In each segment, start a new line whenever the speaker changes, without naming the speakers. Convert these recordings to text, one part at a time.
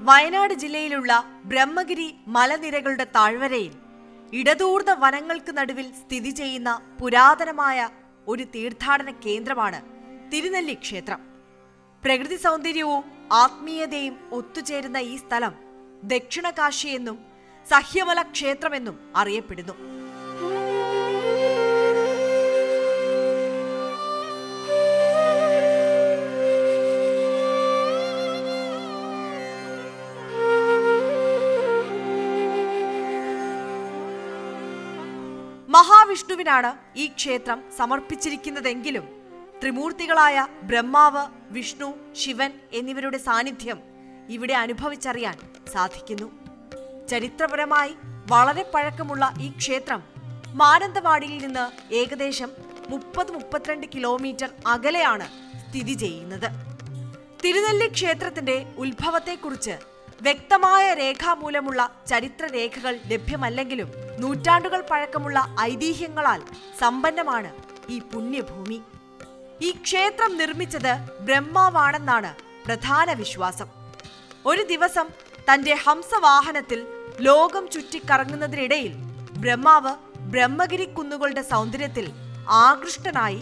വയനാട് ജില്ലയിലുള്ള ബ്രഹ്മഗിരി മലനിരകളുടെ താഴ്വരയിൽ ഇടതൂർന്ന വനങ്ങൾക്ക് നടുവിൽ സ്ഥിതി ചെയ്യുന്ന പുരാതനമായ ഒരു തീർത്ഥാടന കേന്ദ്രമാണ് തിരുനെല്ലി ക്ഷേത്രം. പ്രകൃതി സൗന്ദര്യവും ആത്മീയതയും ഒത്തുചേരുന്ന ഈ സ്ഥലം ദക്ഷിണകാശി എന്നും സഹ്യമല ക്ഷേത്രമെന്നും അറിയപ്പെടുന്നു. മഹാവിഷ്ണുവിനാണ് ഈ ക്ഷേത്രം സമർപ്പിച്ചിരിക്കുന്നതെങ്കിലും ത്രിമൂർത്തികളായ ബ്രഹ്മാവ്, വിഷ്ണു, ശിവൻ എന്നിവരുടെ സാന്നിധ്യം ഇവിടെ അനുഭവിച്ചറിയാൻ സാധിക്കുന്നു. ചരിത്രപരമായി വളരെ പഴക്കമുള്ള ഈ ക്ഷേത്രം മാനന്തവാടിയിൽ നിന്ന് ഏകദേശം 30-32 കിലോമീറ്റർ അകലെയാണ് സ്ഥിതി ചെയ്യുന്നത്. തിരുനെല്ലി ക്ഷേത്രത്തിന്റെ ഉത്ഭവത്തെക്കുറിച്ച് വ്യക്തമായ രേഖാമൂലമുള്ള ചരിത്രരേഖകൾ ലഭ്യമല്ലെങ്കിലും നൂറ്റാണ്ടുകൾ പഴക്കമുള്ള ഐതിഹ്യങ്ങളാൽ സമ്പന്നമാണ് ഈ പുണ്യഭൂമി. ഈ ക്ഷേത്രം നിർമ്മിച്ചത് ബ്രഹ്മാവാണെന്നാണ് പ്രധാന വിശ്വാസം. ഒരു ദിവസം തന്റെ ഹംസവാഹനത്തിൽ ലോകം ചുറ്റിക്കറങ്ങുന്നതിനിടയിൽ ബ്രഹ്മാവ് ബ്രഹ്മഗിരി കുന്നുകളുടെ സൗന്ദര്യത്തിൽ ആകൃഷ്ടനായി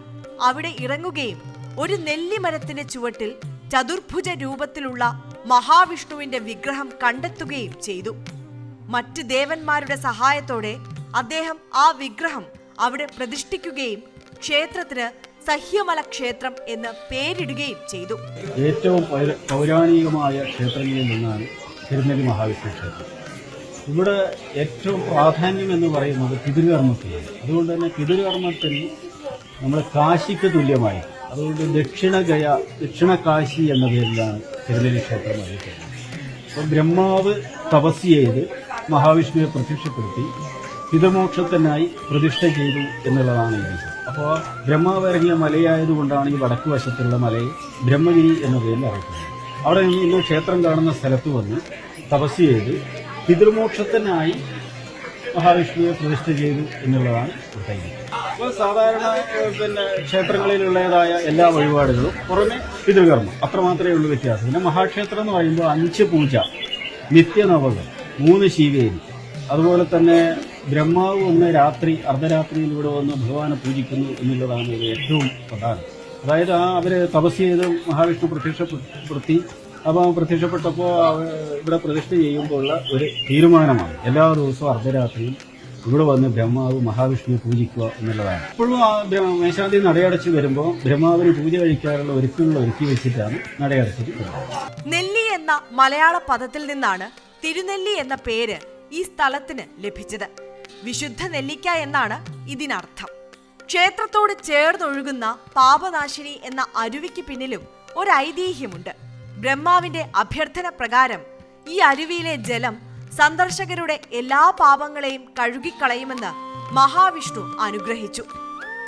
അവിടെ ഇറങ്ങുകയും ഒരു നെല്ലിമരത്തിന്റെ ചുവട്ടിൽ ചതുർഭുജ രൂപത്തിലുള്ള മഹാവിഷ്ണുവിന്റെ വിഗ്രഹം കണ്ടെത്തുകയും ചെയ്തു. മറ്റ് ദേവന്മാരുടെ സഹായത്തോടെ അദ്ദേഹം ആ വിഗ്രഹം അവിടെ പ്രതിഷ്ഠിക്കുകയും ക്ഷേത്രത്തിന് സഹ്യമല ക്ഷേത്രം എന്ന് പേരിടുകയും ചെയ്തു.
ഏറ്റവും പൗരാണികമായ ക്ഷേത്രങ്ങളിൽ നിന്നാണ് തിരുനെല്ലി മഹാവിഷ്ണു ക്ഷേത്രം. ഇവിടെ ഏറ്റവും പ്രാധാന്യം എന്ന് പറയുന്നത് പിതൃകർമ്മത്തിലാണ്. അതുകൊണ്ട് തന്നെ പിതൃകർമ്മത്തിന് നമ്മൾ കാശിക്ക് തുല്യമായി, അതുകൊണ്ട് ദക്ഷിണകാശി എന്ന പേരിലാണ് തിരുനെല്ലി ക്ഷേത്രം അറിയപ്പെടുന്നത്. അപ്പോൾ ബ്രഹ്മാവ് തപസ് ചെയ്ത് മഹാവിഷ്ണുവെ പ്രത്യക്ഷപ്പെടുത്തി പിതൃമോക്ഷത്തിനായി പ്രതിഷ്ഠ ചെയ്തു എന്നുള്ളതാണ് ഇത്. അപ്പോൾ ബ്രഹ്മാവ് ഇറങ്ങിയ മലയായതുകൊണ്ടാണ് ഈ വടക്കു വശത്തുള്ള മലയെ ബ്രഹ്മഗിരി എന്ന പേരിൽ അറിയപ്പെടുന്നത്. അവിടെ നിന്ന് ഇന്ന് ക്ഷേത്രം കാണുന്ന സ്ഥലത്ത് വന്ന് തപസ് ചെയ്ത് പിതൃമോക്ഷത്തിനായി മഹാവിഷ്ണുവെ പ്രതിഷ്ഠ ചെയ്തു എന്നുള്ളതാണ് ഐതിഹ്യം. അപ്പോൾ സാധാരണ ക്ഷേത്രങ്ങളിലുള്ളതായ എല്ലാ വഴിപാടുകളും പുറമെ പിതൃകർമ്മം അത്രമാത്രമേ ഉള്ളൂ വ്യത്യാസം. പിന്നെ മഹാക്ഷേത്രം എന്ന് പറയുമ്പോൾ 5 പൂജ, നിത്യനവകം, 3 ശീവേലി, അതുപോലെ തന്നെ ബ്രഹ്മാവ് ഒന്ന് രാത്രി അർദ്ധരാത്രിയിലൂടെ വന്ന് ഭഗവാനെ പൂജിക്കുന്നു എന്നുള്ളതാണ് ഇത് ഏറ്റവും പ്രധാനം. അതായത് അവർ തപസ് ചെയ്ത് മഹാവിഷ്ണു പ്രത്യക്ഷപ്പെടുത്തി. അപ്പോൾ പ്രത്യക്ഷപ്പെട്ടപ്പോൾ ഇവിടെ പ്രതിഷ്ഠ ചെയ്യുമ്പോൾ ഉള്ള ഒരു തീരുമാനമാണ് എല്ലാ ദിവസവും അർദ്ധരാത്രിയിൽ ഇവിടെ വന്ന് ബ്രഹ്മാവ് മഹാവിഷ്ണുവിനെ പൂജിക്കുക എന്നുള്ളതാണ്. ഇപ്പോഴും മേശാന്തി നടയടച്ച് വരുമ്പോൾ ബ്രഹ്മാവിന് പൂജ കഴിക്കാറുള്ള ഒരുക്കങ്ങൾ ഒരുക്കി വെച്ചിട്ടാണ് നടയടച്ചിട്ട്.
നെല്ലി എന്ന മലയാള പദത്തിൽ നിന്നാണ് തിരുനെല്ലി എന്ന പേര് ഈ സ്ഥലത്തിന് ലഭിച്ചത്. വിശുദ്ധ നെല്ലിക്ക എന്നാണ് ഇതിനർത്ഥം. ക്ഷേത്രത്തോട് ചേർന്നൊഴുകുന്ന പാപനാശിനി എന്ന അരുവിക്ക് പിന്നിലും ഒരു ഐതിഹ്യമുണ്ട്. ബ്രഹ്മാവിന്റെ അഭ്യർത്ഥന പ്രകാരം ഈ അരുവിയിലെ ജലം സന്ദർശകരുടെ എല്ലാ പാപങ്ങളെയും കഴുകിക്കളയുമെന്ന് മഹാവിഷ്ണു അനുഗ്രഹിച്ചു.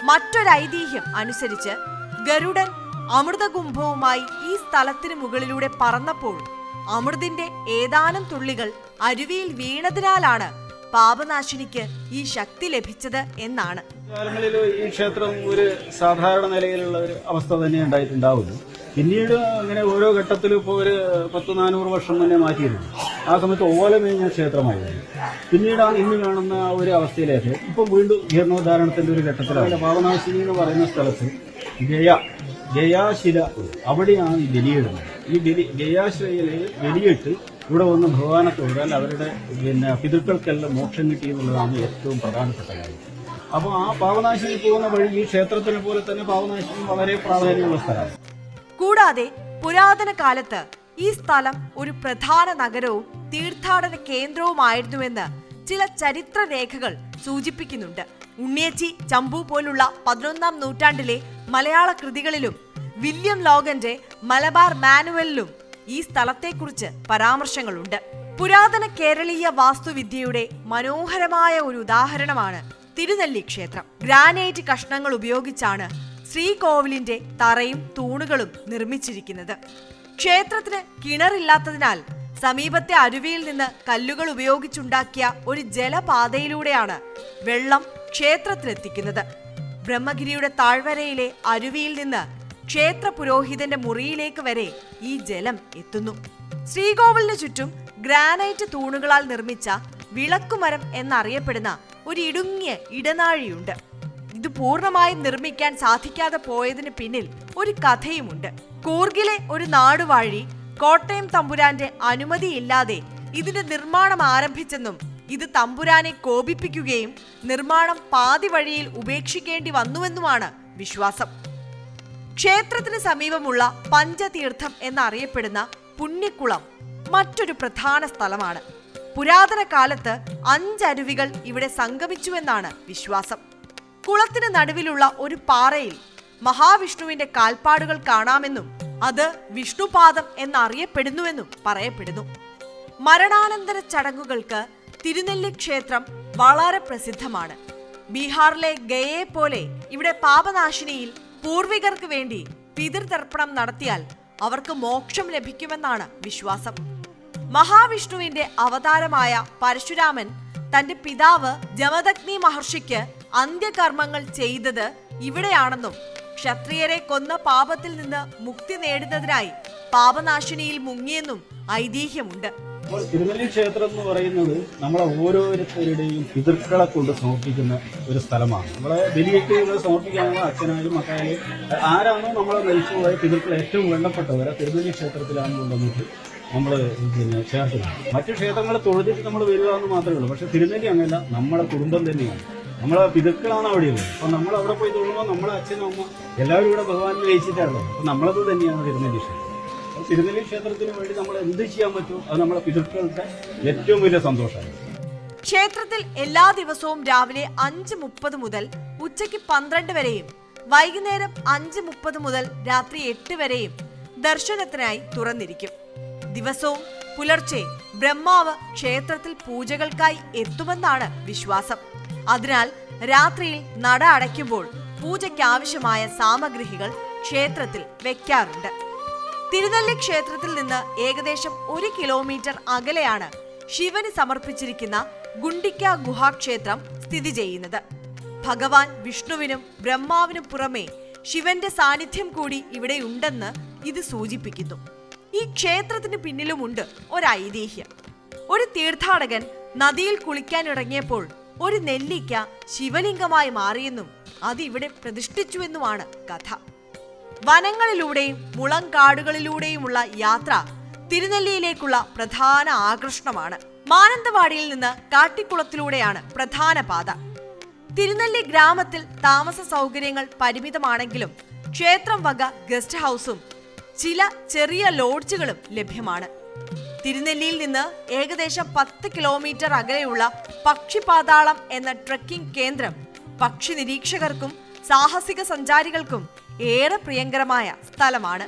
മറ്റൊരു ഐതിഹ്യം അനുസരിച്ച് ഗരുഡൻ അമൃതകുംഭവുമായി ഈ സ്ഥലത്തിന് മുകളിലൂടെ പറന്നപ്പോൾ അമൃതിന്റെ ഏതാനും തുള്ളികൾ അരുവിയിൽ വീണതിനാലാണ് പാപനാശിനിക്ക് ഈ ശക്തി ലഭിച്ചത് എന്നാണ്.
കാലങ്ങളിൽ ഈ ക്ഷേത്രം ഒരു സാധാരണ നിലയിലുള്ള ഒരു അവസ്ഥ തന്നെ ഉണ്ടായിട്ടുണ്ടാവുന്നു. പിന്നീട് അങ്ങനെ ഓരോ ഘട്ടത്തിലും ഇപ്പോൾ ഒരു 100-400 വർഷം തന്നെ മാറ്റിയിരുന്നു. ആ സമയത്ത് ഓലമേഞ്ഞ ക്ഷേത്രമായിരുന്നു. പിന്നീടാണ് ഇന്ന് കാണുന്ന ഒരു അവസ്ഥയിലേക്ക് ഇപ്പം വീണ്ടും ജീർണോദ്ധാരണത്തിന്റെ ഒരു ഘട്ടത്തിലാണ്. പാപനാശിനി എന്ന് പറയുന്ന സ്ഥലത്ത് ഗയാശില അവിടെയാണ് ഈ ബലിയിടുന്നത്. ഈ ഗയാശിലയിൽ ബലിയിട്ട് ഇവിടെ വന്ന് ഭഗവാനെ തൊഴുതാൽ അവരുടെ പിതൃക്കൾക്കെല്ലാം മോക്ഷം കിട്ടി എന്നുള്ളതാണ് ഏറ്റവും പ്രധാനപ്പെട്ട കാര്യം. അപ്പോൾ ആ പാപനാശിനി പോകുന്ന വഴി ഈ ക്ഷേത്രത്തിനെ പോലെ തന്നെ പാപനാശിനി വളരെ പ്രാധാന്യമുള്ള സ്ഥലമാണ്.
കൂടാതെ പുരാതന കാലത്ത് ഈ സ്ഥലം ഒരു പ്രധാന നഗരവും തീർത്ഥാടന കേന്ദ്രവുമായിരുന്നുവെന്ന് ചില ചരിത്രരേഖകൾ സൂചിപ്പിക്കുന്നുണ്ട്. ഉണ്ണിയച്ചി, ചമ്പു പോലുള്ള 11ാം നൂറ്റാണ്ടിലെ മലയാള കൃതികളിലും വില്യം ലോഗന്റെ മലബാർ മാനുവലിലും ഈ സ്ഥലത്തെക്കുറിച്ച് പരാമർശങ്ങളുണ്ട്. പുരാതന കേരളീയ വാസ്തുവിദ്യയുടെ മനോഹരമായ ഒരു ഉദാഹരണമാണ് തിരുനെല്ലി ക്ഷേത്രം. ഗ്രാനൈറ്റ് കഷ്ണങ്ങൾ ഉപയോഗിച്ചാണ് ശ്രീകോവിലിന്റെ തറയും തൂണുകളും നിർമ്മിച്ചിരിക്കുന്നത്. ക്ഷേത്രത്തിന് കിണറില്ലാത്തതിനാൽ സമീപത്തെ അരുവിയിൽ നിന്ന് കല്ലുകൾ ഉപയോഗിച്ചുണ്ടാക്കിയ ഒരു ജലപാതയിലൂടെയാണ് വെള്ളം ക്ഷേത്രത്തിലെത്തിക്കുന്നത്. ബ്രഹ്മഗിരിയുടെ താഴ്വരയിലെ അരുവിയിൽ നിന്ന് ക്ഷേത്ര പുരോഹിതന്റെ മുറിയിലേക്ക് വരെ ഈ ജലം എത്തുന്നു. ശ്രീകോവിലിന് ചുറ്റും ഗ്രാനൈറ്റ് തൂണുകളാൽ നിർമ്മിച്ച വിളക്കുമരം എന്നറിയപ്പെടുന്ന ഒരു ഇടുങ്ങിയ ഇടനാഴിയുണ്ട്. ഇത് പൂർണ്ണമായും നിർമ്മിക്കാൻ സാധിക്കാതെ പോയതിന് പിന്നിൽ ഒരു കഥയുമുണ്ട്. കൂർഗിലെ ഒരു നാടുവാഴി കോട്ടയം തമ്പുരാന്റെ അനുമതിയില്ലാതെ ഇതിന്റെ നിർമ്മാണം ആരംഭിച്ചെന്നും ഇത് തമ്പുരാനെ കോപിപ്പിക്കുകയും നിർമ്മാണം പാതി വഴിയിൽ ഉപേക്ഷിക്കേണ്ടി വന്നുവെന്നുമാണ് വിശ്വാസം. ക്ഷേത്രത്തിന് സമീപമുള്ള പഞ്ചതീർത്ഥം എന്നറിയപ്പെടുന്ന പുണ്യക്കുളം മറ്റൊരു പ്രധാന സ്ഥലമാണ്. പുരാതന കാലത്ത് 5 അരുവികൾ ഇവിടെ സംഗമിച്ചുവെന്നാണ് വിശ്വാസം. കുളത്തിന് നടുവിലുള്ള ഒരു പാറയിൽ മഹാവിഷ്ണുവിന്റെ കാൽപ്പാടുകൾ കാണാമെന്നും അത് വിഷ്ണുപാദം എന്നറിയപ്പെടുന്നുവെന്നും പറയപ്പെടുന്നു. മരണാനന്തര ചടങ്ങുകൾക്ക് തിരുനെല്ലി ക്ഷേത്രം വളരെ പ്രസിദ്ധമാണ്. ബീഹാറിലെ ഗയയെ പോലെ ഇവിടെ പാപനാശിനിയിൽ പൂർവികർക്ക് വേണ്ടി പിതൃതർപ്പണം നടത്തിയാൽ അവർക്ക് മോക്ഷം ലഭിക്കുമെന്നാണ് വിശ്വാസം. മഹാവിഷ്ണുവിന്റെ അവതാരമായ പരശുരാമൻ തന്റെ പിതാവ് ജമദഗ്നി മഹർഷിക്ക് അന്ത്യകർമ്മങ്ങൾ ചെയ്തത് ഇവിടെയാണെന്നും ക്ഷത്രിയരെ കൊന്ന പാപത്തിൽ നിന്ന് മുക്തി നേടുന്നതിനായി പാപനാശിനിയിൽ മുങ്ങിയെന്നും ഐതിഹ്യമുണ്ട്.
തിരുനെല്ലി ക്ഷേത്രം എന്ന് പറയുന്നത് നമ്മളെ ഓരോരുത്തരുടെയും പിതൃക്കളെ കൊണ്ട് സമർപ്പിക്കുന്ന ഒരു സ്ഥലമാണ്. നമ്മളെ ബലിയൊക്കെ സമർപ്പിക്കാനുള്ള അച്ഛനായാലും മക്കളായാലും ആരാണോ നമ്മളെ മരിച്ചുപോയ പിതൃക്കൾ ഏറ്റവും വേണ്ടപ്പെട്ടവരെ തിരുനെല്ലി ക്ഷേത്രത്തിലാണ് കൊണ്ടുവന്നിട്ട് നമ്മൾ ചേർക്കുന്നത്. മറ്റു ക്ഷേത്രങ്ങളെ തൊഴുതിട്ട് നമ്മൾ വരിക എന്ന് മാത്രമേ ഉള്ളൂ. പക്ഷെ തിരുനെല്ലി അങ്ങനെയല്ല, നമ്മളെ കുടുംബം തന്നെയാണ്, നമ്മളെ പിതൃക്കളാണ് അവിടെയുള്ളത്. അപ്പൊ നമ്മൾ അവിടെ പോയി തൊഴുമ്പോൾ നമ്മളെ അച്ഛനും അമ്മ എല്ലാവരും ഇവിടെ ഭഗവാനെ ലയിച്ചിട്ടാണല്ലോ. അപ്പൊ നമ്മളത് തന്നെയാണ് തിരുനെല്ലി ക്ഷേത്രം. തിരുനെല്ലി ക്ഷേത്രത്തിന് വേണ്ടി നമ്മൾ എന്ത് ചെയ്യാൻ പറ്റും, അത് നമ്മളെ പിതൃക്കളുടെ ഏറ്റവും വലിയ സന്തോഷമാണ്.
ക്ഷേത്രത്തിൽ എല്ലാ ദിവസവും രാവിലെ 5:30 മുതൽ ഉച്ചയ്ക്ക് 12 വരെയും വൈകുന്നേരം 5:30 മുതൽ രാത്രി 8 വരെയും ദർശനത്തിനായി തുറന്നിരിക്കും. ദിവസവും പുലർച്ചെ ബ്രഹ്മാവ് ക്ഷേത്രത്തിൽ പൂജകൾക്കായി എത്തുമെന്നാണ് വിശ്വാസം. അതിനാൽ രാത്രിയിൽ നട അടയ്ക്കുമ്പോൾ പൂജയ്ക്കാവശ്യമായ സാമഗ്രികൾ ക്ഷേത്രത്തിൽ വെക്കാറുണ്ട്. തിരുനെല്ലി ക്ഷേത്രത്തിൽ നിന്ന് ഏകദേശം 1 കിലോമീറ്റർ അകലെയാണ് ശിവന് സമർപ്പിച്ചിരിക്കുന്ന ഗുണ്ടിക്ക ഗുഹാക്ഷേത്രം സ്ഥിതി ചെയ്യുന്നത്. ഭഗവാൻ വിഷ്ണുവിനും ബ്രഹ്മാവിനും പുറമെ ശിവന്റെ സാന്നിധ്യം കൂടി ഇവിടെയുണ്ടെന്ന് ഇത് സൂചിപ്പിക്കുന്നു. ഈ ക്ഷേത്രത്തിന് പിന്നിലുമുണ്ട് ഒരു ഐതിഹ്യം. ഒരു തീർത്ഥാടകൻ നദിയിൽ കുളിക്കാനിറങ്ങിയപ്പോൾ ഒരു നെല്ലിക്ക ശിവലിംഗമായി മാറിയെന്നും അത് ഇവിടെ പ്രതിഷ്ഠിച്ചുവെന്നുമാണ് കഥ. വനങ്ങളിലൂടെയും മുളങ്കാടുകളിലൂടെയുമുള്ള യാത്ര തിരുനെല്ലിയിലേക്കുള്ള പ്രധാന ആകർഷണമാണ്. മാനന്തവാടിയിൽ നിന്ന് കാട്ടിക്കുളത്തിലൂടെയാണ് പ്രധാന പാത. തിരുനെല്ലി ഗ്രാമത്തിൽ താമസ സൗകര്യങ്ങൾ പരിമിതമാണെങ്കിലും ക്ഷേത്രം വക ഗസ്റ്റ് ഹൗസും ചില ചെറിയ ലോഡ്ജുകളും ലഭ്യമാണ്. തിരുനെല്ലിയിൽ നിന്ന് ഏകദേശം 10 കിലോമീറ്റർ അകലെയുള്ള പക്ഷിപാതാളം എന്ന ട്രെക്കിംഗ് കേന്ദ്രം പക്ഷി നിരീക്ഷകർക്കും സാഹസിക സഞ്ചാരികൾക്കും ഏറെ പ്രിയങ്കരമായ സ്ഥലമാണ്.